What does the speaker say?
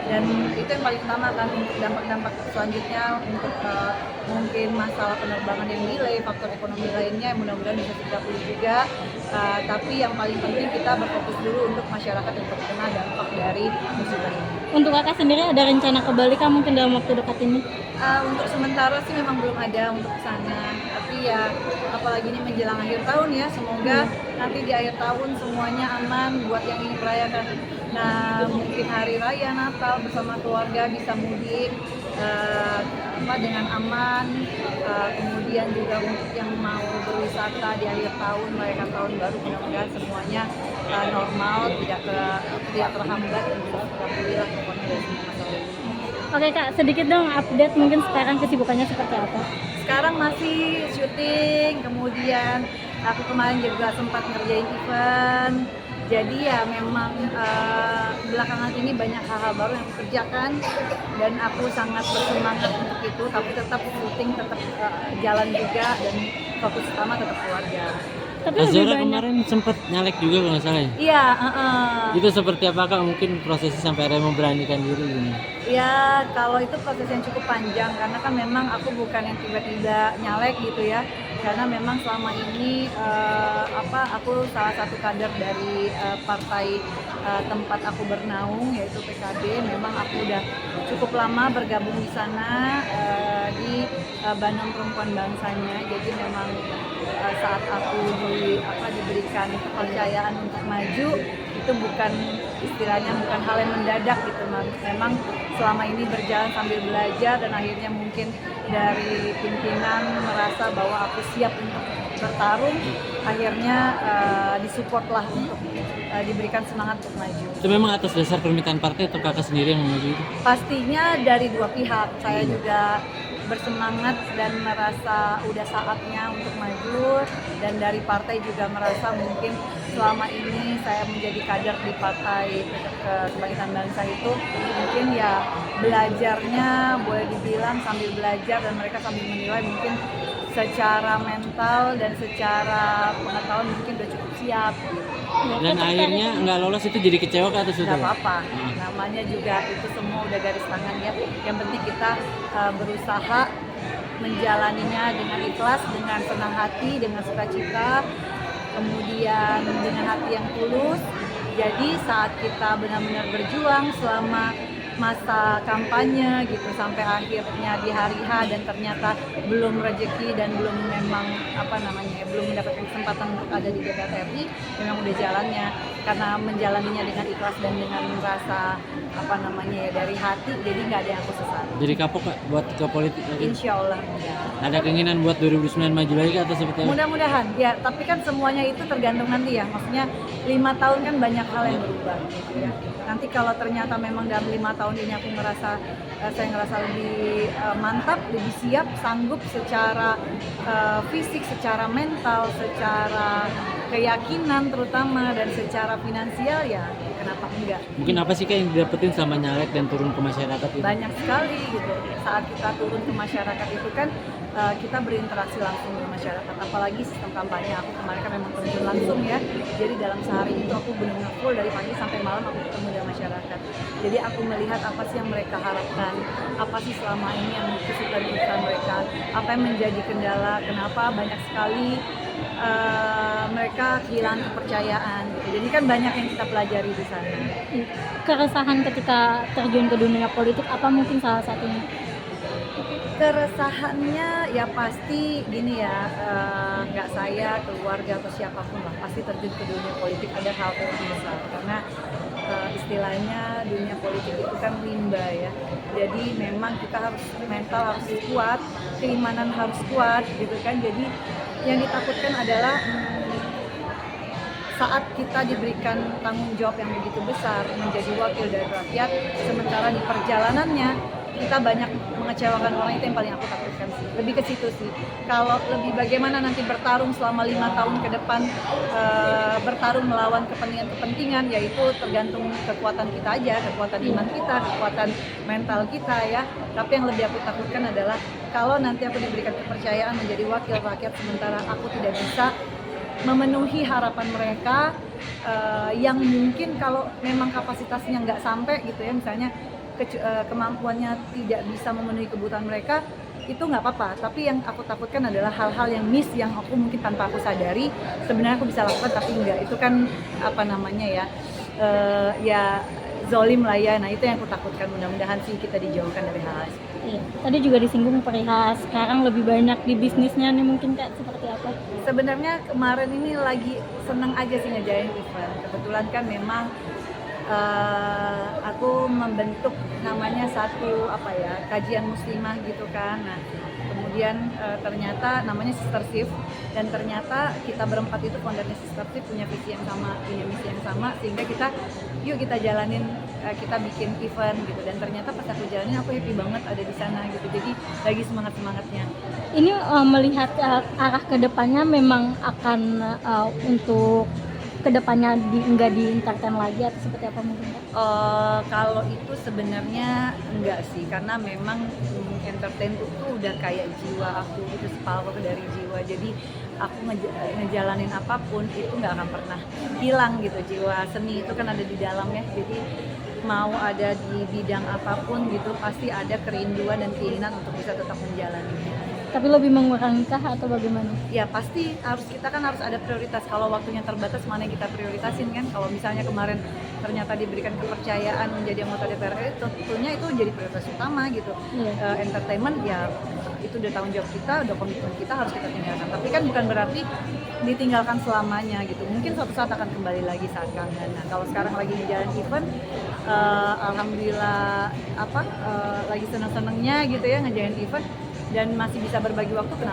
Dan itu yang paling utama kan untuk dampak-dampak selanjutnya untuk mungkin masalah penerbangan yang delay, faktor ekonomi lainnya yang mudah-mudahan bisa segera pulih juga. Tapi yang paling penting kita berfokus dulu untuk masyarakat yang terkena dampak dari musibah ini. Untuk kakak sendiri ada rencana ke Bali kah mungkin dalam waktu dekat ini? Untuk sementara sih memang belum ada untuk sana, tapi ya apalagi ini menjelang akhir tahun ya, semoga nanti di akhir tahun semuanya aman buat yang ingin merayakan. Nah, mungkin hari raya Natal bersama keluarga bisa mudik dengan aman. Kemudian juga untuk yang mau berwisata di akhir tahun, merayakan tahun baru, mudah-mudahan semuanya normal, tidak terhambat dan bisa segera pulih lah pokoknya dari semua masalah ini. Oke kak, sedikit dong update mungkin sekarang kesibukannya seperti apa? Sekarang masih syuting, kemudian aku kemarin juga sempat ngerjain event. Jadi ya memang belakangan ini banyak hal-hal baru yang aku kerjakan dan aku sangat bersemangat untuk itu, tapi tetap syuting, tetap jalan juga dan fokus utama tetap keluarga. Tapi lebih Azora banyak kemarin sempat nyalek juga kalau nggak salah ya? Iya, Itu seperti apa kak? Mungkin prosesnya sampai akhirnya memberanikan diri gini? ya kalau itu proses yang cukup panjang karena kan memang aku bukan yang tiba-tiba nyalek gitu ya, karena memang selama ini aku salah satu kader dari partai tempat aku bernaung yaitu PKB. Memang aku udah cukup lama bergabung di sana di Badan Perempuan Bangsanya. Jadi memang saat aku diberikan kepercayaan untuk maju itu bukan istilahnya bukan hal yang mendadak gitu, memang selama ini berjalan sambil belajar dan akhirnya mungkin dari pimpinan merasa bahwa aku siap untuk bertarung, akhirnya disupport lah untuk diberikan semangat untuk maju. Itu memang atas dasar permintaan partai atau kakak sendiri yang maju itu? Pastinya dari dua pihak, saya juga bersemangat dan merasa udah saatnya untuk maju, dan dari partai juga merasa mungkin selama ini saya menjadi kader di Partai Kebangkitan Bangsa itu mungkin ya belajarnya boleh dibilang sambil belajar dan mereka sambil menilai mungkin secara mental dan secara pengetahuan mungkin udah cukup siap gitu. Dan akhirnya nggak lolos itu jadi kecewa kak atau sudah? Nggak apa-apa, namanya juga itu semua udah garis tangan ya. Yang penting kita berusaha menjalaninya dengan ikhlas, dengan senang hati, dengan sukacita, kemudian dengan hati yang tulus. Jadi saat kita benar-benar berjuang selama masa kampanye gitu sampai akhirnya di hari H dan ternyata belum rezeki dan belum memang belum mendapatkan kesempatan untuk ada di DPR RI, memang udah jalannya karena menjalaninya dengan ikhlas dan dengan rasa dari hati, jadi nggak ada yang aku sesali. Jadi kapok kak buat ke politik lagi? Insya Allah enggak. Ada keinginan buat 2009 maju lagi kak atau seperti apa? Mudah-mudahan ya, tapi kan semuanya itu tergantung nanti ya, maksudnya 5 tahun kan banyak hal yang berubah gitu ya. Nanti kalau ternyata memang dalam 5 tahun ini aku saya ngerasa lebih mantap, lebih siap, sanggup secara fisik, secara mental, secara keyakinan terutama dan secara finansial, ya kenapa enggak. Mungkin apa sih kak yang didapetin sama nyalek dan turun ke masyarakat itu? Banyak sekali gitu. Saat kita turun ke masyarakat itu kan kita berinteraksi langsung dengan masyarakat, apalagi sistem kampanye aku kemarin kan memang terjun langsung ya. Jadi dalam sehari itu aku benar-benar full dari pagi sampai malam aku ketemu dengan masyarakat. Jadi aku melihat apa sih yang mereka harapkan, apa sih selama ini yang kesulitan mereka, apa yang menjadi kendala, kenapa banyak sekali mereka kehilangan kepercayaan gitu. Jadi kan banyak yang kita pelajari di sana. keresahan ketika terjun ke dunia politik apa mungkin salah satunya? Keresahannya ya pasti gini ya, nggak saya, keluarga atau siapapun lah pasti terjun ke dunia politik ada hal yang besar karena istilahnya dunia politik itu kan rimba ya. Jadi memang kita harus mental harus kuat, keimanan harus kuat gitu kan. Jadi yang ditakutkan adalah saat kita diberikan tanggung jawab yang begitu besar menjadi wakil dari rakyat, sementara di perjalanannya kita banyak mengecewakan orang, itu yang paling aku takutkan sih. Lebih ke situ sih. Kalau lebih bagaimana nanti bertarung selama 5 tahun ke depan, bertarung melawan kepentingan-kepentingan, yaitu tergantung kekuatan kita aja, kekuatan iman kita, kekuatan mental kita ya. Tapi yang lebih aku takutkan adalah kalau nanti aku diberikan kepercayaan menjadi wakil rakyat, sementara aku tidak bisa memenuhi harapan mereka yang mungkin kalau memang kapasitasnya nggak sampai gitu ya, misalnya kemampuannya tidak bisa memenuhi kebutuhan mereka, itu nggak apa-apa. Tapi yang aku takutkan adalah hal-hal yang miss yang aku mungkin tanpa aku sadari sebenarnya aku bisa lakukan tapi enggak. Itu kan apa namanya ya, ya zolim lah ya. Nah itu yang aku takutkan, mudah-mudahan sih kita dijauhkan dari hal-hal seperti itu. Iya. Tadi juga disinggung perihal sekarang lebih banyak di bisnisnya nih, mungkin Kak seperti apa? Sebenarnya kemarin ini lagi seneng aja sih ngejain event. Kebetulan kan memang aku membentuk namanya satu kajian muslimah gitu kan. Nah kemudian ternyata namanya Sistership, dan ternyata kita berempat itu foundernya Sistership punya visi yang sama, punya misi yang sama, sehingga yuk kita jalanin, kita bikin event gitu. Dan ternyata pas aku jalanin aku happy banget ada di sana gitu, jadi lagi semangatnya. Ini melihat arah kedepannya memang akan untuk kedepannya enggak di entertain lagi atau seperti apa mungkin Kak? Kalau itu sebenarnya enggak sih, karena memang entertain itu udah kayak jiwa aku, itu separuh dari jiwa. Jadi aku ngejalanin apapun itu nggak akan pernah hilang gitu. Jiwa seni itu kan ada di dalam ya, jadi mau ada di bidang apapun gitu pasti ada kerinduan dan keinginan untuk bisa tetap menjalaninya. Tapi lebih mengurangi kah atau bagaimana? Ya pasti kita harus ada prioritas. Kalau waktunya terbatas, mana yang kita prioritasin kan. Kalau misalnya kemarin ternyata diberikan kepercayaan menjadi anggota DPR RI, tentunya itu jadi prioritas utama gitu. Entertainment ya itu udah tanggung jawab kita, udah komitmen kita, harus kita tinggalkan. Tapi kan bukan berarti ditinggalkan selamanya gitu. Mungkin suatu saat akan kembali lagi saat kangen. Nah kalau sekarang lagi di jalan event, alhamdulillah lagi seneng-senengnya gitu ya ngejalan event dan masih bisa berbagi waktu, kenapa